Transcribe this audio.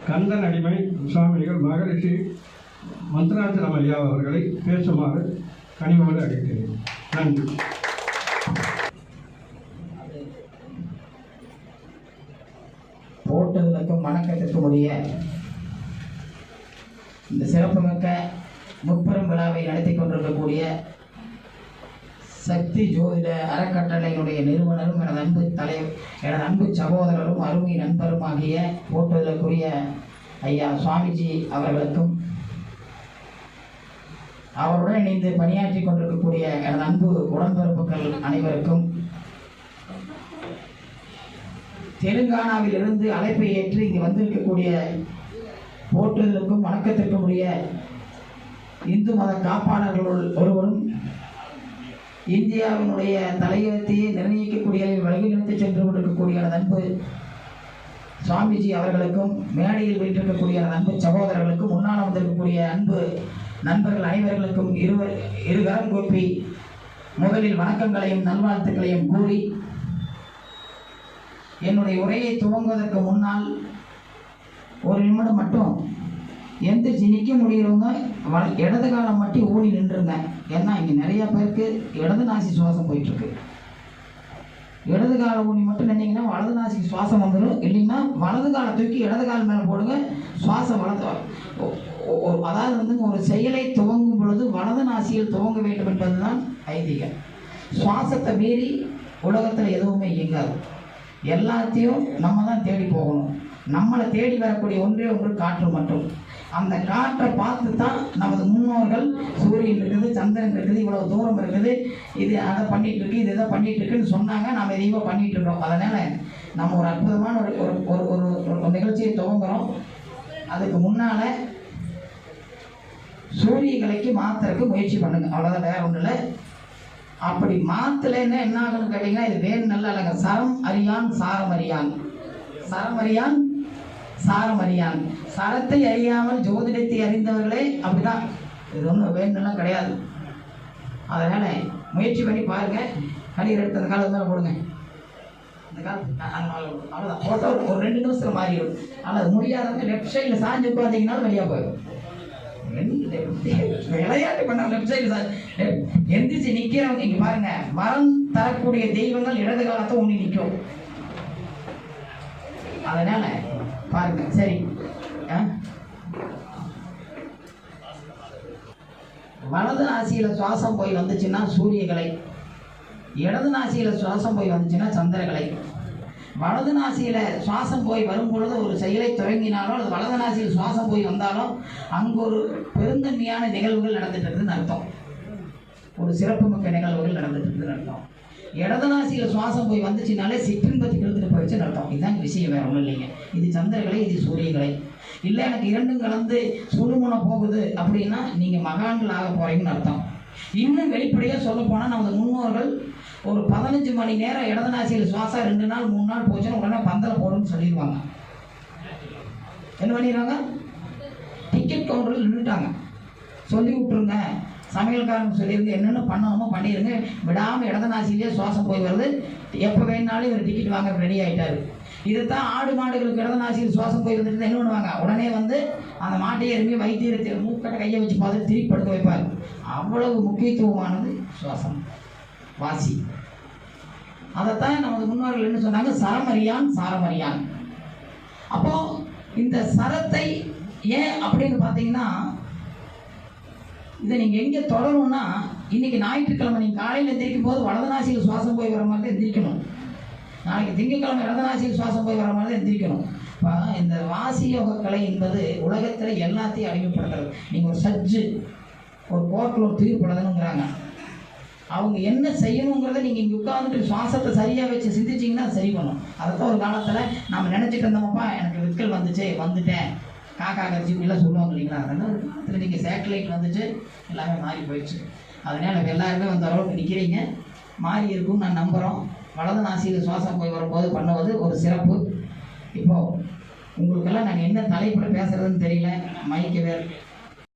கந்தன் அடிமை சுவாமிகள் மகரிஷி மந்திராச்சலம் ஐயா அவர்களை பேசுமாறு கனிவோடு அழைக்கிறேன். நன்றி. போட்டுதலுக்கும் வணக்கத்திற்கும் உரிய இந்த சிறப்புமிக்க முப்பெரும் விழாவை நடத்தி கொண்டிருக்கக்கூடிய சக்தி ஜோதிட அறக்கட்டளையினுடைய நிறுவனரும் எனது அன்பு சகோதரரும் அருமை நண்பரும் ஆகிய போட்டுதலுக்குரிய ஐயா சுவாமிஜி அவர்களுக்கும், அவருடன் இணைந்து பணியாற்றி கொண்டிருக்கக்கூடிய எனது அன்பு உடன்பிறப்புகள் அனைவருக்கும், தெலுங்கானாவில் இருந்து அழைப்பை ஏற்று இங்கு வந்திருக்கக்கூடிய போற்றுதலுக்கும் வணக்கத்திற்கும் உரிய இந்து மத காப்பாளர்களுள் ஒருவரும் இந்தியாவினுடைய தலையெழுத்தையே நிர்ணயிக்கக்கூடிய வழிநடத்தி சென்று கொண்டிருக்கக்கூடிய அன்பு சுவாமிஜி அவர்களுக்கும், மேடையில் வீட்டிருக்கக்கூடிய அன்பு சகோதரர்களுக்கும், முன்னால் வந்திருக்கக்கூடிய அன்பு நண்பர்கள் அனைவர்களுக்கும் இருகரம் கூப்பி முதலில் வணக்கங்களையும் நல்வாழ்த்துக்களையும் கூறி, என்னுடைய உரையை துவங்குவதற்கு முன்னால் ஒரு நிமிடம் மட்டும் எந்திரிச்சு நிற்க முடியறவங்க இடது காலம் மட்டும் ஊனி நின்றுருங்க. ஏன்னா இங்கே நிறைய பேருக்கு இடது நாசி சுவாசம் போயிட்டுருக்கு. இடது கால ஊனி மட்டும் நின்னீங்கன்னா வலது நாசிக்கு சுவாசம் வந்துடும். இல்லைன்னா வலது காலை தூக்கி இடது கால் மேலே போடுங்க, சுவாசம் வலது. அதாவது ஒரு செயலை துவங்கும் பொழுது வலது நாசியில் துவங்க வேண்டும் என்பதுதான் ஐதீகம். சுவாசத்தை மீறி உலகத்தில் எதுவுமே இயங்காது. எல்லாத்தையும் நம்ம தான் தேடி போகணும். நம்மளை தேடி வரக்கூடிய ஒன்றே ஒன்று காற்று மட்டும். அந்த காற்றை பார்த்து தான் நமது முன்னோர்கள் சூரியன் இருக்குது, சந்திரன் இருக்குது, இவ்வளவு தூரம் இருக்குது, இது அதை பண்ணிட்டு இருக்கு, இது இதை பண்ணிட்டு இருக்குன்னு சொன்னாங்க. நாம் எதையோ பண்ணிட்டு இருக்கோம். அதனால நம்ம ஒரு அற்புதமான ஒரு நிகழ்ச்சியை துவங்குறோம். அதுக்கு முன்னால சூரிய கலைக்கு மாத்திரக்கு முயற்சி பண்ணுங்க. அவ்வளோதான், வேற ஒன்றும் இல்லை. அப்படி மாத்தலைன்னா என்ன ஆகுன்னு கேட்டீங்கன்னா, இது வேறு நல்லா இல்லைங்க. சரம் அறியான் சாரம் அறியான், சரம் அறியான் சாரம் அறியான். சரத்தை அறியாமல் ஜோதிடத்தை அறிந்தவர்களே அப்படிதான். இது ஒன்றும் வேணும்லாம் கிடையாது. அதனால முயற்சி பண்ணி பாருங்க. கண்ணீர் எடுத்து அந்த காலத்து மேலே போடுங்க. அந்த காலத்து அவ்வளோதான். போட்டோ ஒரு 2 நிமிஷத்தில் மாறிடும். ஆனால் அது முடியாதவங்க லெஃப்ட் சைடில் சாஞ்சு உட்காந்தீங்கன்னாலும் வெளியாக போயிடும். விளையாட்டு பண்ண லெஃப்ட் சைடு எந்திரிச்சு நிக்கிறவங்க இங்க பாருங்க. மரம் தரக்கூடிய தெய்வங்கள் இடது காலத்தை ஊனி நிற்கும். அதனால பாருங்க. சரி, வலது நாசியில சுவாசம் போய் வந்துச்சுன்னா சூரியகலை, இடது நாசியில சுவாசம் போய் வந்துச்சுன்னா சந்திரகலை. வலது நாசியில சுவாசம் போய் வரும் பொழுது ஒரு செயலை துவங்கினாலும் அது வலது நாசியில் சுவாசம் போய் வந்தாலும் அங்கு ஒரு பெருந்தன்மையான நிகழ்வுகள் நடந்துட்டு இருக்குதுன்னு அர்த்தம். ஒரு சிறப்புமிக்க நிகழ்வுகள் நடந்துட்டு இருக்குதுன்னு அர்த்தம். இடது நாசியில் சுவாசம் போய் வந்துச்சுனாலே சிற்றின்பத்தி இழுத்துட்டு போயிடுச்சுன்னு அர்த்தம். இதுதான் விஷயம், வேற ஒன்றும் இல்லைங்க. இது சந்திரகலை, இது சூரியகலை. இல்லை எனக்கு இரண்டும் கலந்து சுழுமுனை போகுது அப்படின்னா நீங்கள் மகான்கள் ஆக போறீங்கன்னு அர்த்தம். இன்னும் வெளிப்படையாக சொல்ல போனால் நமது முன்னோர்கள் ஒரு 15 மணி நேரம் இடது நாசியில் சுவாசம் 2 நாள் 3 நாள் போச்சுன்னா உடனே பந்தலை போடுன்னு சொல்லிடுவாங்க. என்ன பண்ணிடுவாங்க? டிக்கெட் கவுண்டரில் நின்றுட்டாங்க. சொல்லி விட்டுருங்க, சமையல்காரங்க சொல்லியிருந்து என்னென்ன பண்ணணுமோ பண்ணிடுங்க, விடாமல் இடது நாசிலேயே சுவாசம் போய் வருது, எப்போ வேணுனாலும் இவர் டிக்கெட் வாங்க ரெடி ஆகிட்டாரு. இதுதான் ஆடு மாடுகளுக்கு இடது நாசியில் சுவாசம் போய் வந்துட்டு என்ன பண்ணுவாங்க, உடனே வந்து அந்த மாட்டையை எருமையை வைத்தியத்தை மூக்கட்டை கையை வச்சு பார்த்து திருப்பி படுக்க வைப்பார். அவ்வளவு முக்கியத்துவமானது சுவாசம், வாசி. அதைத்தான் நமது முன்னோர்கள் என்ன சொன்னாங்க, சரமறியான் சாரமறியான். அப்போ இந்த சரத்தை ஏன் அப்படின்னு பார்த்தீங்கன்னா, இதை நீங்கள் எங்கே தொடரும்னா, இன்னைக்கு ஞாயிற்றுக்கிழமை நீங்கள் காலையில் எந்திரிக்கும் போது வலது நாசியில் சுவாசம் போய் வர மாதிரி தான் எந்திரிக்கணும். நாளைக்கு திங்கட்கிழமை இடது நாசியில் சுவாசம் போய் வர மாதிரி தான் எந்திரிக்கணும். இப்போ இந்த வாசி யோக கலை என்பது உலகத்தில் எல்லாத்தையும் அறிமுகப்படுத்துறது. நீங்கள் ஒரு சர்ஜு ஒரு கோர்ட்டில் ஒரு தீர்ப்பு எழுதணுங்கிறாங்க, அவங்க என்ன செய்யணுங்கிறத நீங்கள் இங்கே உட்காந்துட்டு சுவாசத்தை சரியாக வச்சு சிந்திச்சிங்கன்னா சரி பண்ணும். அதைத்தான் ஒரு காலத்தில் நம்ம நினச்சிட்டு இருந்தோம்ப்பா, எனக்கு விற்கல் வந்துச்சு, வந்துட்டேன், காக்கா கரிச்சி இப்படிலாம் சொல்லுவாங்க இல்லைங்களா. அதனால் காலத்தில் நீங்கள் சேட்டலைட் வந்துச்சு, எல்லாமே மாறி போயிடுச்சு. அதனால் எல்லாருமே அந்த அளவுக்கு நிற்கிறீங்க, மாறி இருக்கும்னு நான் நம்புகிறோம். வலது நாசியில் சுவாசம் போய் வரும்போது பண்ணுவது ஒரு சிறப்பு. இப்போது உங்களுக்கெல்லாம் நாங்கள் என்ன தலைப்பில் பேசுகிறதுன்னு தெரியல, மைக்கு வேறு